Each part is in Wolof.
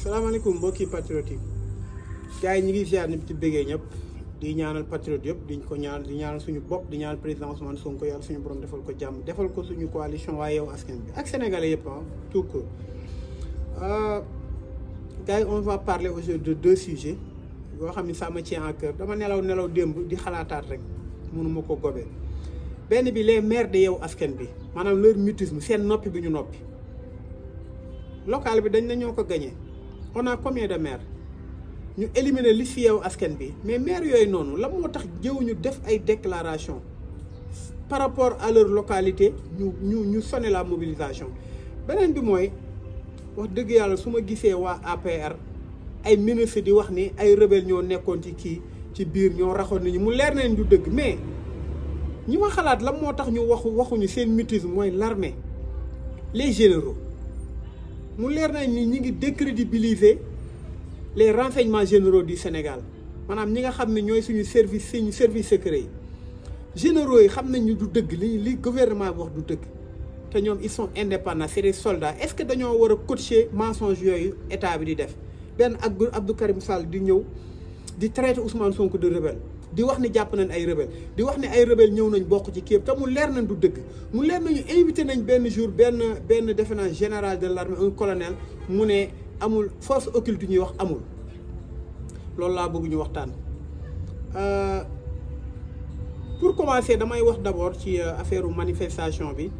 salaamaaleykum mbokki patriote yi gars yi ñu ngi ziar ñëpp ci bëggee ñëpp di ñaanal patriote yëpp di ko ñaanal di ñaanal suñu bopp di ñaanal président Ousmane Sonko yàlla suñu borom defal ko jàmm defal ko suñu coalition waaye yow askan bi ak sénégalais yëpp tout court. Gars yi on va parler aujourd'hui de deux sujets yoo xam ne ça me tient à cœur dama nelaw démb di xalaataat rek mënuma ko gobee benn bi les maires de yow askan bi maanaam leur mutisme seen noppi bi ñu noppi local bi dañ na ñoo ko gagné on a combien de maires ñu éliminer li fi yow askan bi mais maires yooyu noonu la moo tax jëwuñu def ay déclaration par rapport à leur localité ñu sonné la mobilisation beneen bi mooy wax dëgg yàlla su ma gisee waa APR ay ministre di wax ni ay rebelle ñoo nekkoon ci kii ci biir ñoo raxoon nañu mu leer nañ du dëgg mais ñi ma xalaat la moo tax ñu waxuñu seen mutisme mooy l'armée les généraux mu leer nañ ni ñi ngi décrédibiliser les renseignements généraux du Sénégal maanaam ñi nga xam ne ñooy suñu service secret yi généraux yi xam nañ ñu du dëgg li gouvernement bi wax du dëgg te ñoom ils sont indépendants c'est des soldats est-ce que dañoo war a coacher mensonge yooyu état bi di def benn ak Abdou Karim Sall di ñëw di traiter Ousmane Sonko de rebelle di wax ni jàpp nañ ay rebelle di wax ni ay rebelle ñëw nañ bokk ci kii te mu leer nañ du dëgg mu leer nañu invité nañ benn jour benn défense général de l'armée un colonel mu ne amul force occulte ñuy wax amul loolu laa bëgg ñu waxtaan. Pour commencer damay wax d'abord ci affaire manifestation bi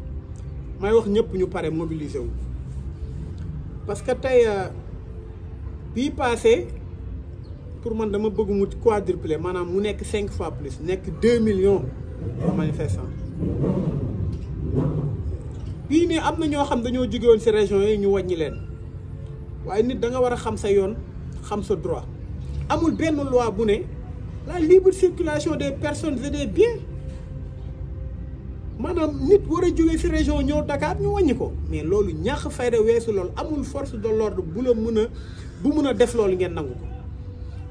may wax ñëpp ñu pare mobiliser wu parce que tey bii passé pour man dama bëgg mu quadrupler maanaam mu nekk 5 fois plus nekk 2 millions de manifestants bii nii am na ñoo xam dañoo jóge woon ci région yi ñu wàññi leen waaye nit da nga war a xam sa yoon xam sa droit amul benn loi bu ne la libre circulation des personnes et des biens maanaam nit war a jóge ci région ñëw Dakar ñu wàññi ko mais loolu ñàkk fayda weesu loolu amul force de l'ordre bu la mën a def loolu ngeen nangu ko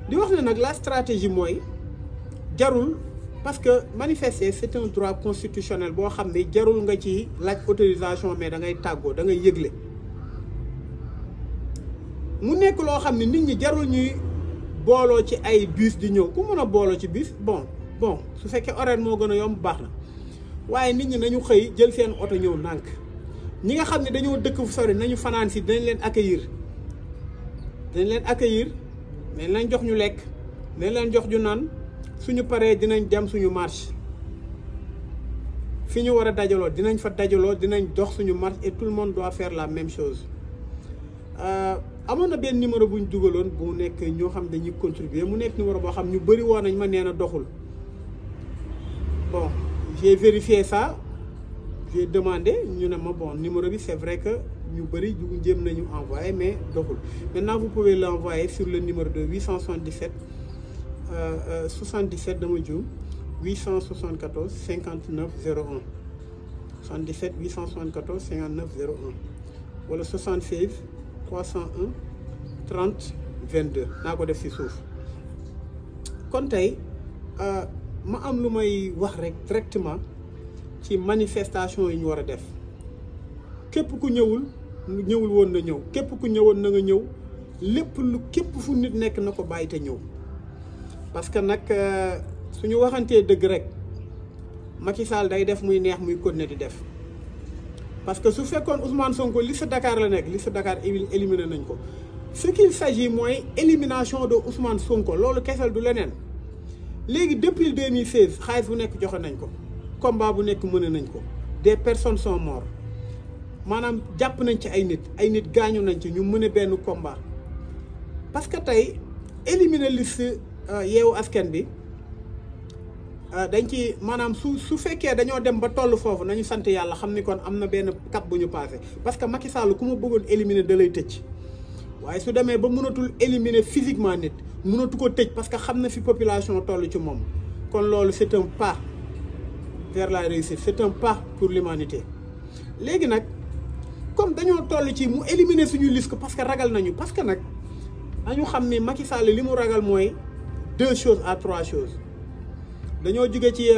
di wax ne nag la stratégie mooy jarul parce que manifester c'est un droit constitutionnel boo xam ne jarul nga ci laaj autorisation mais da ngay tàggoo da ngay yëgle mu nekk loo xam ne nit ñi jarul ñuy booloo ci ay bus di ñëw ku mën a booloo ci bus bon su fekkee horaire moo gën a yomb baax na waaye nit ñi nañu xëy jël seen oto ñëw nànk ñi nga xam ne dañoo dëkk fu sori nañu fanaan si dañ leen accueillir dañ leen jox ñu lekk dañ leen jox ñu naan suñu paree dinañ dem suñu marche fi ñu war a dajaloo dinañ fa dajaloo dinañ dox suñu marche et tout le monde doit faire la même chose amoon na benn numéro bu ñu dugaloon bu nekk ñoo xam dañuy contribuer mu nekk numéro boo xam ñu bëri woon nañ ma nee na doxul bon j'ai vérifié ça j'ai demandé ñu ne ma bon numéro bi c'est vrai que ñu bëri jéem nañu envoyer mais doxul maintenant vous pouvez l'envoyer sur le numéro de 877 77 dama juum 874 59 01 77 874 59 01 wala 76 301 30 22 naa ko def ci suuf kon tey ma am lu may wax rek directement ci manifestation yi ñu war a def képp ku ñëwul woon na ñëw képp ku ñëwoon na nga ñëw képp fu nit nekk na ko bàyyi te ñëw parce que nag suñu waxantee dëgg rek Macky Sall day def muy neex muy continuer di def parce que su fekkoon Ousmane Sonko liste Dakar la nekk liste Dakar éliminé nañ ko ce qu'il s'agit mooy élimination de Ousmane Sonko loolu kesel du leneen léegi depuis 2016 xaalis bu nekk joxe nañ ko combat bu nekk mën nañ ko des personnes sont mortes maanaam jàpp nañ ci ay nit gaañu nañ ci ñu mën benn combat parce que tey éliminer liste yeewu askan bi dañ ci maanaam su fekkee dañoo dem ba toll foofu nañu sant yàlla xam ni kon am na benn cap bu ñu passé parce que Macky Sall ku ma bëggoon éliminer da lay tëj waaye su demee ba mënatul éliminer physiquement nit mënatu ko tëj parce que xam na fi population toll ci moom kon loolu c'est un pas vers la réussite c'est un pas pour l'humanité léegi nag comme dañoo toll ci mu éliminer suñu liste parce que ragal nañu parce que nag dañu xam ni Macky Sall li mu ragal mooy 2 choses à 3 choses dañoo jóge ci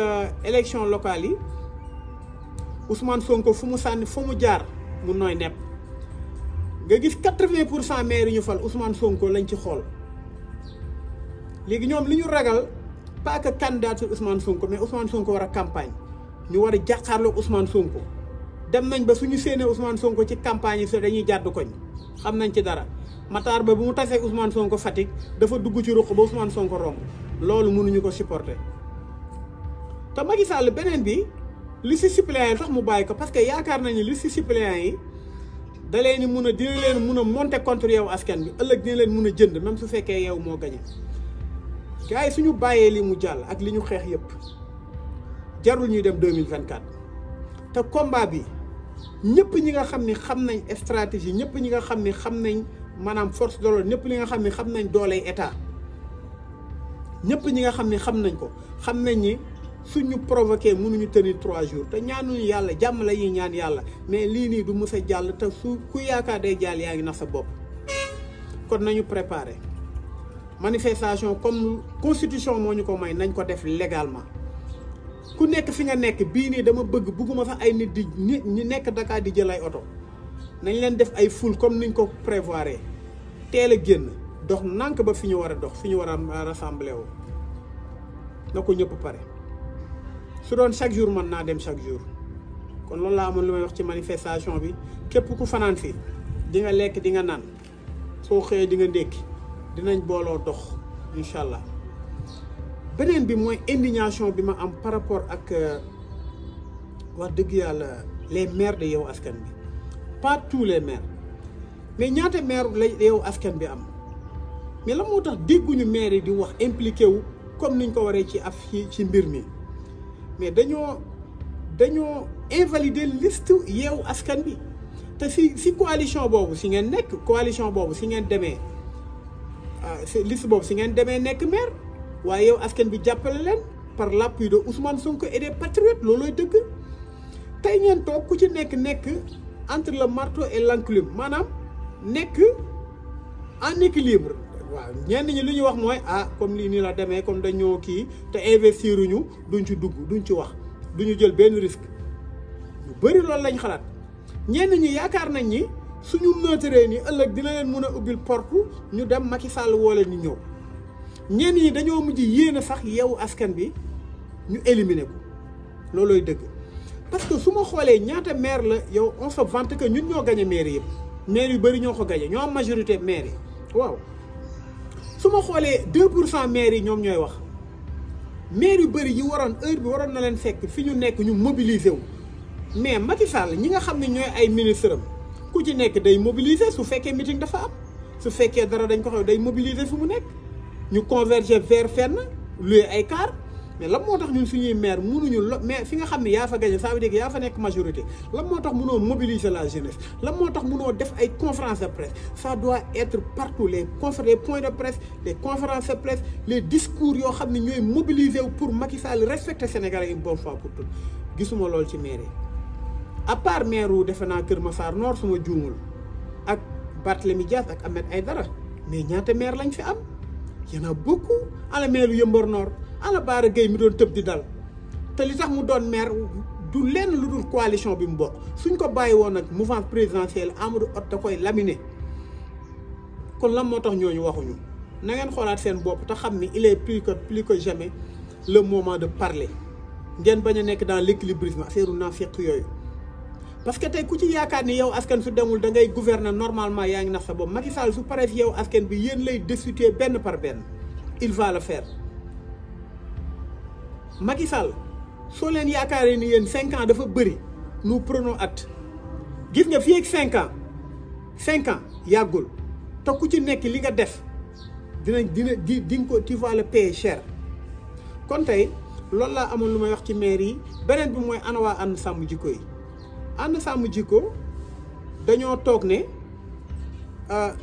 élection locale yi Ousmane Sonko fu mu sànni fu mu jaar mu nooy nepp nga gis 80% maire yi ñu fal Ousmane Sonko lañ ci xool léegi ñoom li ñu ragal pas que candidature Ousmane Sonko mais Ousmane Sonko war a campagne ñu war a jàkkaarloog Ousmane Sonko dem nañ ba suñu séenee Ousmane Sonko ci campagne yi so dañuy jàdd koñ xam nañ ci dara Matar Ba bu mu tasee Ousmane Sonko Fatick dafa dugg ci ruq ba Ousmane Sonko romb loolu mënuñu ko supporter te Macky Sall beneen bi liste suppléant yi tax mu bàyyi ko parce que yaakaar nañu liste suppléant yi da leen mun a dina leen mun a monter contre yow askan bi ëllëg dina leen mun a jënd même su fekkee yow moo gañe gars yi suñu bàyyee li mu jàll ak li ñu xeex yëpp jarul ñuy dem 2024 te combat bi ñëpp ñi nga xam ni xam nañ stratégie ñëpp ñi nga xam ni xam nañ maanaam force de l'ordre ñëpp ñi nga xam ni xam nañ dooley état ñëpp ñi nga xam ni xam nañ ko xam nañ ni suñu provoqué mënuñu tenir 3 jours te ñaanuñu yàlla jàmm la ñuy ñaan yàlla mais lii nii du mës a jàll te su ku yaakaar day jàll yaa ngi nax sa bopp kon nañu préparer manifestation comme constitution moo ñu ko may nañ ko def légalement ku nekk fi nga nekk bii nii dama bëgguma sax ay nit ñi nekk Dakar di jël ay oto nañ leen def ay foule comme niñ ko prévoir teel a génn dox nànk ba fi ñu war a dox fi ñu war a rassembler wu na ko ñëpp pare su doon chaque jour mën naa dem chaque jour kon loolu laa amoon lu may wax ci manifestation bi képp ku fanaan fii di nga lekk di nga naan soo xëyee di nga ndékki dinañ booloo dox incha allah beneen bi mooy indignation bi ma am par rapport ak wax dëgg yàlla les maires de Yewwi Askan Wi pas tous les maires mais ñaata maire la Yewwi Askan Wi am mais la moo tax dégguñu maire yi di wax impliqué wu comme niñ ko waree ci mbir mi mais dañoo invalider liste Yewwi Askan Wi te si coalition boobu si ngeen nekk coalition boobu si ngeen demee liste boobu si ngeen demee nekk maire waaye Yewwi Askan Wi jàppale leen par l'appui de Ousmane Sonko et des patriotes loolooy dëgg tey ngeen toog ku ci nekk entre le marteau et l'enclume maanaam nekk en équilibre waaw ñenn ñi lu ñu wax mooy comme lii nii la demee comme dañoo kii te investiruñu duñ ci dugg duñ ci wax duñu jël benn risque ñu bëri loolu lañ xalaat ñenn ñi yaakaar nañ ni suñu neutré ni ëllëg dina leen mën a ubbil porte ñu dem Macky Sall woo leen ñu ñëw ñenn ñi dañoo mujj yéene sax Yewwi Askan Wi ñu éliminer ko loolooy dëgg parce que su ma xoolee ñaata maire la yow on se vante que ñun ñoo gagné maire yëpp maire yu bëri ñoo ko gagné ñoo am majorité maire yi waaw su ma xoolee 2% maire yi ñoom ñooy wax maire yu bëri yi waroon heure bi waroon na leen fekk fi ñu nekk ñu mobiliser wu mais Macky Sall ñi nga xam ne ñooy ay ministre am ku ci nekk day mobiliser su fekkee meeting dafa am su fekkee dara dañ ko xew day mobiliser fi mu nekk ñu converger vers fenn luy ay car mais lan moo tax ñun suñuy maire mënuñu mais fi nga xam ne yaa fa gagné ça veut dire que yaa fa nekk majorité lan moo tax mënoo mobiliser la jeunesse lan moo tax mënoo def ay conférence de presse ça doit être partout les points de presse les conférences de presse les discours yoo xam ne ñooy mobiliser wu pour Macky Sall respecter Sénégalais une bonne fois pour toutes gisuma loolu ci maire yi à part maire wu defe naa Kër Massar Nord suma juumul ak Barthélémy Dias ak Ahmed Aïdara mais ñaata maire lañ fi am y en a beaucoup ala maire Yeumbeul Nord ala Bara Gueye mi doon tëb di dal te li tax mu doon maire du lenn lu dul coalition bi mu bokk suñ ko bàyyi woon nag mouvance présidentielle Amadou Hott da koy laminer kon lan moo tax ñooñu waxuñu na ngeen xoolaat seen bopp te xam ni il est plus que jamais le moment de parler ngeen bañ a nekk dans l'équilibrisme affaire naafiq yooyu parce que tey ku ci yaakaar ni yow askan su demul da ngay gouverner normalement yaa ngi nax sa bopp Macky Sall su paree fi yow askan bi yéen lay destituer benn par benn il va le faire Macky Sall soo leen yaakaaree ni yéen 5 ans dafa bëri nous prenons acte gis nga fii ak 5 ans yàggul te ku ci nekk li nga def di ko tu vas le payer cher kon tey loolu laa amoon lu may wax ci maire yi beneen bi mooy ana waa ànd sàmm jikko yi ànd sàmm jikko dañoo toog ne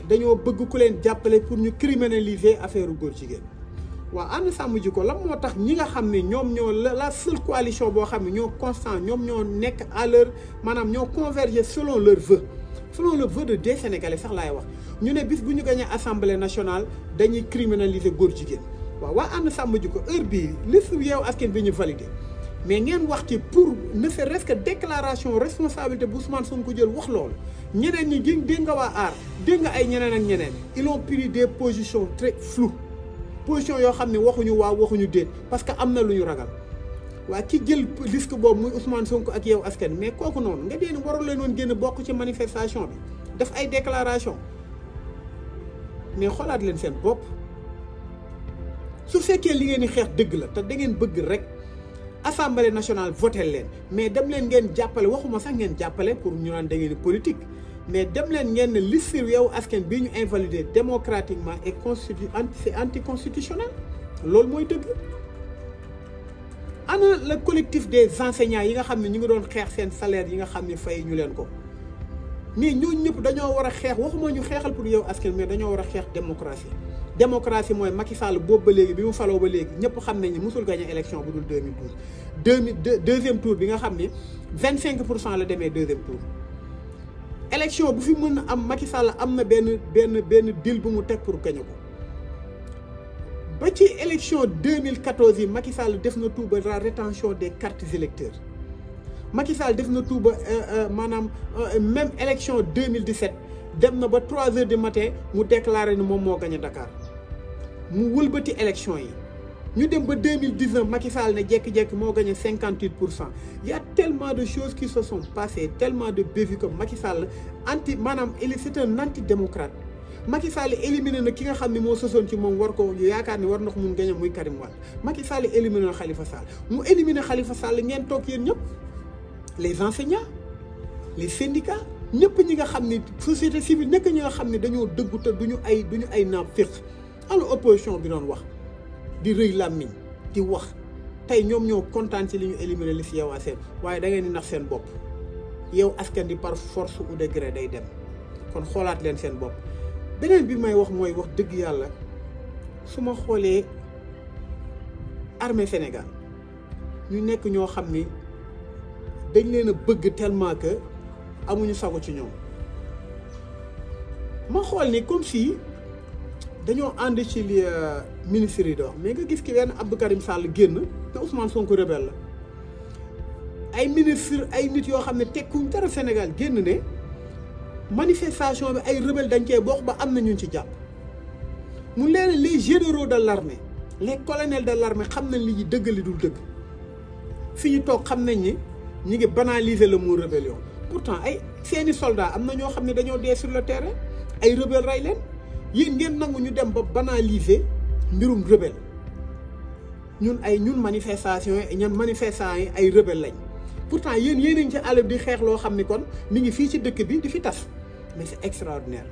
dañoo bëgg ku leen jàppale pour ñu criminaliser affaire góor jigéen waaw ànd sàmm jikko lan moo tax ñi nga xam ne ñoom ñoo la seule coalition boo xam ne ñoo constant ñoom ñoo nekk à leur maanaam ñoo converger selon leur vœu selon le vœu de des Sénégalais sax laay wax ñu ne bis bu ñu gagné assemblée nationale dañuy criminaliser góor jigéen waaw waa ànd sàmm jikko heure bii liste Yewwi Askan bi ñu validé mais ngeen wax ci pour ne serait-ce que déclaration responsabilité bu Ousmane Sonko jël wax loolu ñeneen ñi dégg nga waa aar dégg nga ay ñeneen ak ñeneen ils ont pris des positions très floues position yoo xam ne waxuñu waaw waxuñu déet parce que am na lu ñu ragal waa ki jël risque boobu muy Ousmane Sonko ak Yewwi Askan mais kooku noonu nga deen warul leen woon génn bokk ci manifestation bi def ay déclaration mais xoolaat leen seen bopp su fekkee li ngeen di xeex dëgg la te da ngeen bëgg rek assemblée nationale voté leen mais dem leen ngeen jàppale waxuma sax ngeen jàppale pour ñu naan da ngeen di politique mais dem leen ngeen ne liste Yewwi Askan bii ñu invalidé démocratiquement et c'est anticonstitutionnel loolu mooy dëgg. ana le collectif des enseignants yi nga xam ne ñu ngi doon xeex seen salaire yi nga xam ne fay ñu leen ko mais ñooñu ñëpp dañoo war a xeex waxuma ñu xeexal pour Yewwi Askan mais dañoo war a xeex démocratie mooy Macky Sall boobu ba léegi bi mu faloo ba léegi ñëpp xam nañ ni musul gagné élection bu dul 2012 deuxième tour bi nga xam ne 25% la demee deuxième tour élection bu fi mën a am Macky Sall am na benn deal bu mu teg pour gagné ko ba ci élection 2014 yi Macky Sall def na tout ba la rétention des cartes électeurs Macky Sall def na tout ba maanaam même élection 2017 dem na ba 3 heures du matin mu déclaré ni moom moo gagné Dakar mu wëlbati élection yi ñu dem ba 2019 Macky Sall ne jékki-jékki moo gagné 58%. Il y a tellement de choses qui se sont passées tellement de bévues que Macky Sall c'est un antidémocrate. Macky Sall éliminé na ki nga xam ne moo sosoon ci moom war ko yaakaar ni war na ko mun gagné muy Karim Wade Macky Sall éliminé na Khalifa Sall mu éliminé Khalifa Sall ngeen toog yéen ñëpp les enseignants les syndicats ñëpp ñi nga xam ne société civile nekk ñi nga xam ne dañoo dëggu te duñu ay naafeq alors opposition bi doon wax di rëy làmmiñ di wax tey ñoom ñoo kontaan ci li ñu éliminé li si Yewwi Askan waaye da ngeen di nax seen bopp Yewwi Askan di par force ou de gré day dem kon xoolaat leen seen bopp. beneen bi may wax mooy wax dëgg yàlla su ma xoolee armée Sénégal ñu nekk ñoo xam ni dañ leen a bëgg tellement que amuñu sago ci ñoom ma xool ni comme si dañoo ànd ci li ministre yi dox mais nga gis ki benn Abdou Karim Sall génn te Ousmane Sonko rebelle la ay ministre ay nit yoo xam ne tekkuñ dara Sénégal génn ne manifestation bi ay rebelle dañ cee bokk ba am na ñu ci jàpp mu leen les généraux de l'armée les colonels de l'armée xam nañ li ñu dëgg li dul dëgg fi ñu toog xam nañ ni ñu ngi banaliser le mot rébellion pourtant ay seeni soldats am na ñoo xam ne dañoo dee sur le terrain ay rebelle rey leen yéen ngeen nangu ñu dem ba banaliser mbirum rebelle ñun manifestation yi ñun manifestants yi ay rebelle lañ pourtant yéen nañ ci àll bi di xeex loo xam ni kon mi ngi fii ci dëkk bi di fi tas mais c'est extraordinaire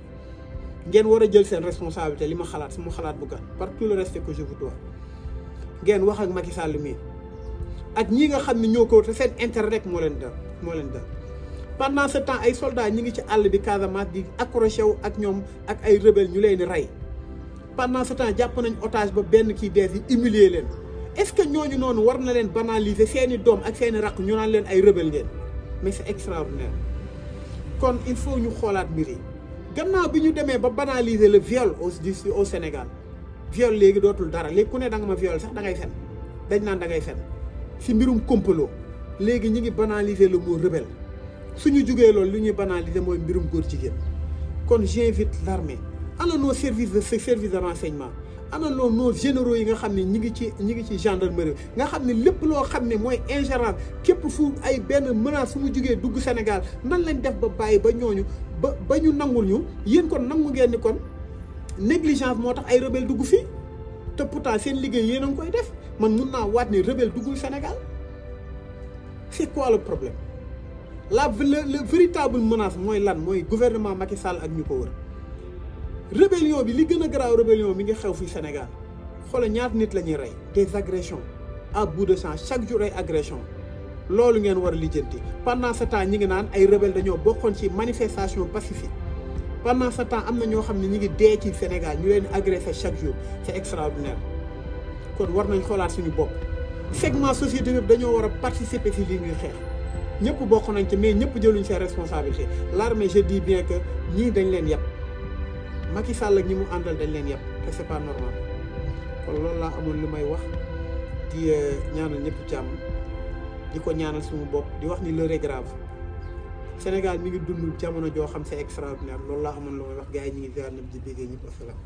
ngeen war a jël seen responsabilité li ma xalaat sama xalaat bu gàtt par tout le respect que je vous dois ngeen wax ak Macky Sall mii ak ñi nga xam ne ñoo ko te seen intérêt rek moo leen dal pendant ce temps ay soldats ñi ngi ci àll bi Casamance di accroché wu ak ñoom ak ay rebelle ñu leen di rey pendant ce temps jàpp nañ otage ba benn kii dees yi humilier leen est-ce que ñooñu noonu war na leen banaliser seeni doom ak seeni raq ñu naan leen ay rebelle ngeen mais c'est extraordinaire kon il faut ñu xoolaat mbir yi gannaaw bi ñu demee ba banaliser le viol au Sénégal viol léegi dootul dara léegi ku ne da nga ma viol sax da ngay fen dañ naan da ngay fen si mbirum complot léegi ñu ngi banaliser le mot rebelle suñu jugee loolu lu ñuy banaliser mooy mbirum góor jigéen kon j'invite l'armée ana nos services de renseignement ana nos généraux yi nga xam ne ñi ngi ci gendarmerie nga xam ne lépp loo xam ne mooy ingérence képp fu ay benn menace fu mu jugee dugg Sénégal nan lañ def ba bàyyi ba ñooñu ba ñu nangul ñu yéen kon nangu ngeen ni kon négligence moo tax ay rebelle dugg fii te pourtant seen liggéey yéen a ngi koy def man mun naa waat ni rebelle duggul Sénégal c'est quoi le problème le véritable menace mooy lan mooy gouvernement Macky Sall ak ñu ko wër rébellion bi li gën a garaaw rébellion mi ngi xew fii Sénégal xoolal ñaata nit la ñuy rey des agressions à bout de champ chaque jour ay agression loolu ngeen war a lijjanti pendant ce temps ñi ngi naan ay rebelle dañoo bokkoon ci manifestation pacifique pendant ce temps am na ñoo xam ne ñi ngi dee ci Sénégal ñu leen agressé chaque jour c'est extraordinaire kon war nañ xoolaat suñu bopp segment société bi dañoo war a participer ci li ñuy xeex ñëpp bokk nañ ci mais ñëpp jëluñ seen responsabilité l'armée je dis bien que ñii dañ leen yàpp Macky Sall ak ñi mu àndal dañ leen yàpp te c'est pas normal kon loolu laa amoon li may wax di ñaanal ñëpp jàmm di ko ñaanal suñu bopp di wax ni l'heure est grave Sénégal mi ngi dund jamono joo xam c'est extraordinaire loolu laa amoon la may wax gars yi ñu ngi ziar ñëpp di béggee ñëpp asalaam